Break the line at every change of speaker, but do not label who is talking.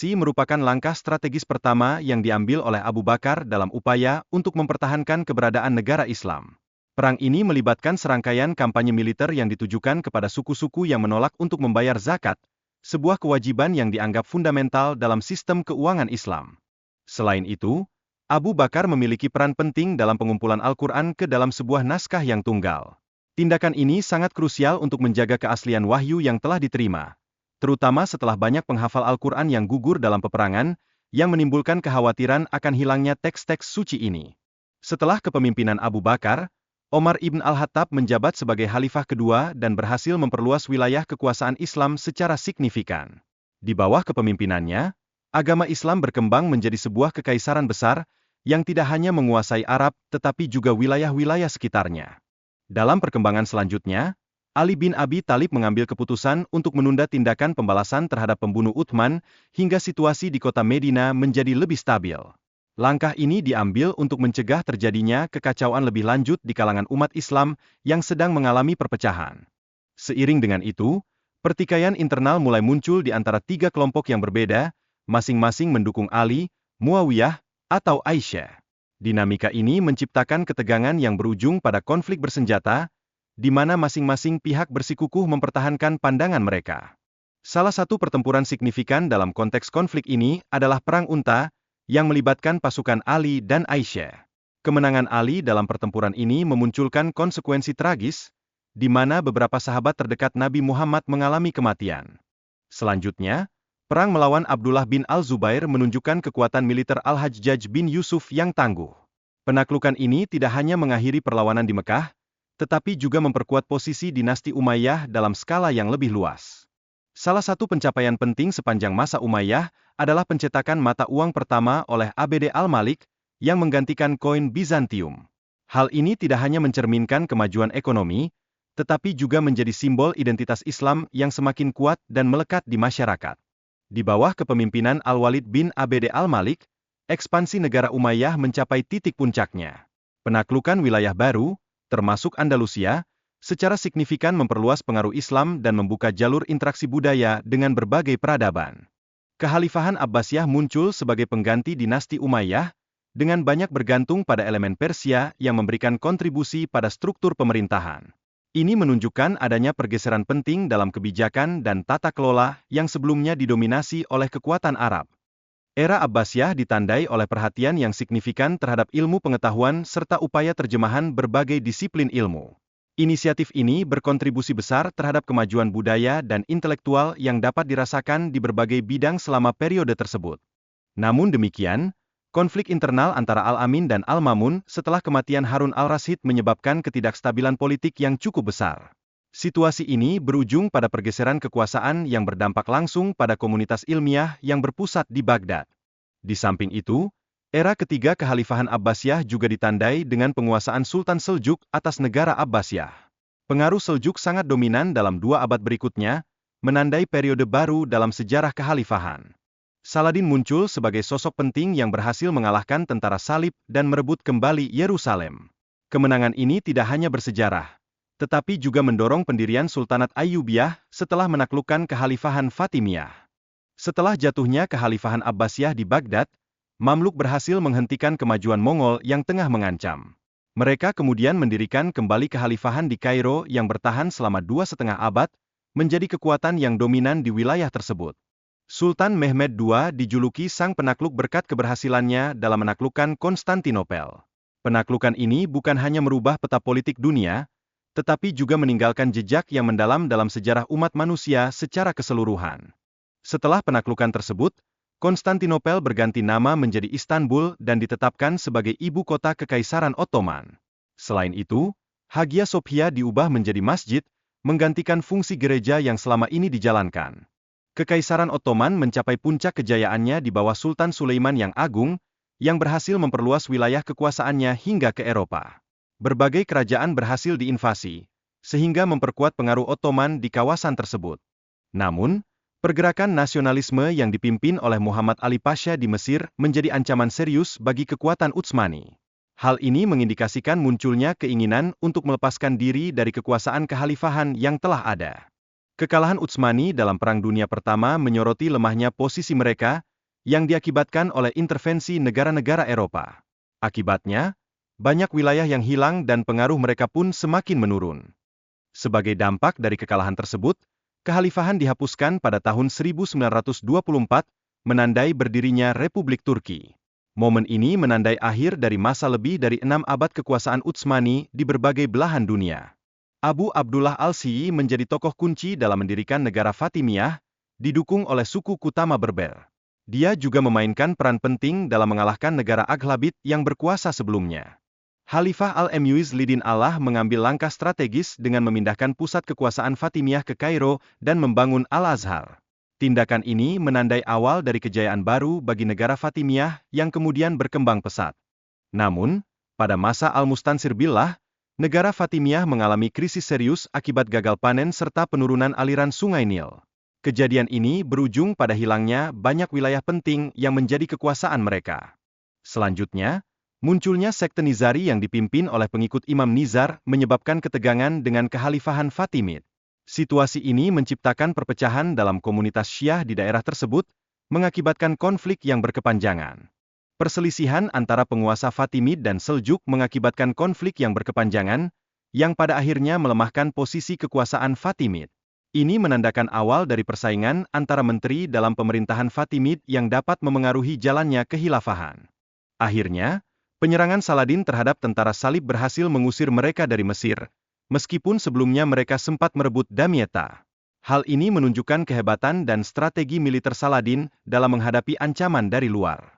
invasi merupakan langkah strategis pertama yang diambil oleh Abu Bakar dalam upaya untuk mempertahankan keberadaan negara Islam. Perang ini melibatkan serangkaian kampanye militer yang ditujukan kepada suku-suku yang menolak untuk membayar zakat, sebuah kewajiban yang dianggap fundamental dalam sistem keuangan Islam. Selain itu, Abu Bakar memiliki peran penting dalam pengumpulan Al-Quran ke dalam sebuah naskah yang tunggal. Tindakan ini sangat krusial untuk menjaga keaslian wahyu yang telah diterima, terutama setelah banyak penghafal Al-Quran yang gugur dalam peperangan, yang menimbulkan kekhawatiran akan hilangnya teks-teks suci ini. Setelah kepemimpinan Abu Bakar, Omar ibn al-Khattab menjabat sebagai khalifah kedua dan berhasil memperluas wilayah kekuasaan Islam secara signifikan. Di bawah kepemimpinannya, agama Islam berkembang menjadi sebuah kekaisaran besar, yang tidak hanya menguasai Arab, tetapi juga wilayah-wilayah sekitarnya. Dalam perkembangan selanjutnya, Ali bin Abi Thalib mengambil keputusan untuk menunda tindakan pembalasan terhadap pembunuh Utsman, hingga situasi di kota Medina menjadi lebih stabil. Langkah ini diambil untuk mencegah terjadinya kekacauan lebih lanjut di kalangan umat Islam yang sedang mengalami perpecahan. Seiring dengan itu, pertikaian internal mulai muncul di antara tiga kelompok yang berbeda, masing-masing mendukung Ali, Muawiyah, atau Aisyah. Dinamika ini menciptakan ketegangan yang berujung pada konflik bersenjata, di mana masing-masing pihak bersikukuh mempertahankan pandangan mereka. Salah satu pertempuran signifikan dalam konteks konflik ini adalah Perang Unta, yang melibatkan pasukan Ali dan Aisyah. Kemenangan Ali dalam pertempuran ini memunculkan konsekuensi tragis, di mana beberapa sahabat terdekat Nabi Muhammad mengalami kematian. Selanjutnya, perang melawan Abdullah bin Al-Zubair menunjukkan kekuatan militer Al-Hajjaj bin Yusuf yang tangguh. Penaklukan ini tidak hanya mengakhiri perlawanan di Mekah, tetapi juga memperkuat posisi dinasti Umayyah dalam skala yang lebih luas. Salah satu pencapaian penting sepanjang masa Umayyah adalah pencetakan mata uang pertama oleh Abd al-Malik, yang menggantikan koin Bizantium. Hal ini tidak hanya mencerminkan kemajuan ekonomi, tetapi juga menjadi simbol identitas Islam yang semakin kuat dan melekat di masyarakat. Di bawah kepemimpinan Al-Walid bin Abd al-Malik, ekspansi negara Umayyah mencapai titik puncaknya. Penaklukan wilayah baru, termasuk Andalusia, secara signifikan memperluas pengaruh Islam dan membuka jalur interaksi budaya dengan berbagai peradaban. Kekhalifahan Abbasiyah muncul sebagai pengganti dinasti Umayyah, dengan banyak bergantung pada elemen Persia yang memberikan kontribusi pada struktur pemerintahan. Ini menunjukkan adanya pergeseran penting dalam kebijakan dan tata kelola yang sebelumnya didominasi oleh kekuatan Arab. Era Abbasiyah ditandai oleh perhatian yang signifikan terhadap ilmu pengetahuan serta upaya terjemahan berbagai disiplin ilmu. Inisiatif ini berkontribusi besar terhadap kemajuan budaya dan intelektual yang dapat dirasakan di berbagai bidang selama periode tersebut. Namun demikian, konflik internal antara Al-Amin dan Al-Mamun setelah kematian Harun al-Rasyid menyebabkan ketidakstabilan politik yang cukup besar. Situasi ini berujung pada pergeseran kekuasaan yang berdampak langsung pada komunitas ilmiah yang berpusat di Baghdad. Di samping itu, era ketiga kekhalifahan Abbasiyah juga ditandai dengan penguasaan Sultan Seljuk atas negara Abbasiyah. Pengaruh Seljuk sangat dominan dalam 2 abad berikutnya, menandai periode baru dalam sejarah kekhalifahan. Saladin muncul sebagai sosok penting yang berhasil mengalahkan tentara Salib dan merebut kembali Yerusalem. Kemenangan ini tidak hanya bersejarah, tetapi juga mendorong pendirian Sultanat Ayyubiyah setelah menaklukkan kekhalifahan Fatimiyah. Setelah jatuhnya kekhalifahan Abbasiyah di Baghdad, Mamluk berhasil menghentikan kemajuan Mongol yang tengah mengancam. Mereka kemudian mendirikan kembali kekhalifahan di Kairo yang bertahan selama 2,5 abad, menjadi kekuatan yang dominan di wilayah tersebut. Sultan Mehmed II dijuluki sang penakluk berkat keberhasilannya dalam menaklukkan Konstantinopel. Penaklukan ini bukan hanya merubah peta politik dunia, tetapi juga meninggalkan jejak yang mendalam dalam sejarah umat manusia secara keseluruhan. Setelah penaklukan tersebut, Konstantinopel berganti nama menjadi Istanbul dan ditetapkan sebagai ibu kota Kekaisaran Ottoman. Selain itu, Hagia Sophia diubah menjadi masjid, menggantikan fungsi gereja yang selama ini dijalankan. Kekaisaran Ottoman mencapai puncak kejayaannya di bawah Sultan Sulaiman yang Agung, yang berhasil memperluas wilayah kekuasaannya hingga ke Eropa. Berbagai kerajaan berhasil diinvasi, sehingga memperkuat pengaruh Ottoman di kawasan tersebut. Namun, pergerakan nasionalisme yang dipimpin oleh Muhammad Ali Pasha di Mesir menjadi ancaman serius bagi kekuatan Utsmani. Hal ini mengindikasikan munculnya keinginan untuk melepaskan diri dari kekuasaan kekhalifahan yang telah ada. Kekalahan Utsmani dalam Perang Dunia Pertama menyoroti lemahnya posisi mereka, yang diakibatkan oleh intervensi negara-negara Eropa. Akibatnya, banyak wilayah yang hilang dan pengaruh mereka pun semakin menurun. Sebagai dampak dari kekalahan tersebut, kekhalifahan dihapuskan pada tahun 1924, menandai berdirinya Republik Turki. Momen ini menandai akhir dari masa lebih dari 6 abad kekuasaan Utsmani di berbagai belahan dunia. Abu Abdullah al-Syi'i menjadi tokoh kunci dalam mendirikan negara Fatimiyah, didukung oleh suku Kutama Berber. Dia juga memainkan peran penting dalam mengalahkan negara Aghlabid yang berkuasa sebelumnya. Khalifah Al-Mu'izz Allah mengambil langkah strategis dengan memindahkan pusat kekuasaan Fatimiyah ke Kairo dan membangun Al-Azhar. Tindakan ini menandai awal dari kejayaan baru bagi negara Fatimiyah yang kemudian berkembang pesat. Namun, pada masa Al-Mustansir Billah, negara Fatimiyah mengalami krisis serius akibat gagal panen serta penurunan aliran Sungai Nil. Kejadian ini berujung pada hilangnya banyak wilayah penting yang menjadi kekuasaan mereka. Selanjutnya, munculnya sekte Nizari yang dipimpin oleh pengikut Imam Nizar menyebabkan ketegangan dengan kekhalifahan Fatimid. Situasi ini menciptakan perpecahan dalam komunitas Syiah di daerah tersebut, mengakibatkan konflik yang berkepanjangan. Perselisihan antara penguasa Fatimid dan Seljuk mengakibatkan konflik yang berkepanjangan, yang pada akhirnya melemahkan posisi kekuasaan Fatimid. Ini menandakan awal dari persaingan antara menteri dalam pemerintahan Fatimid yang dapat memengaruhi jalannya kehilafahan. Akhirnya, penyerangan Saladin terhadap tentara Salib berhasil mengusir mereka dari Mesir, meskipun sebelumnya mereka sempat merebut Damietta. Hal ini menunjukkan kehebatan dan strategi militer Saladin dalam menghadapi ancaman dari luar.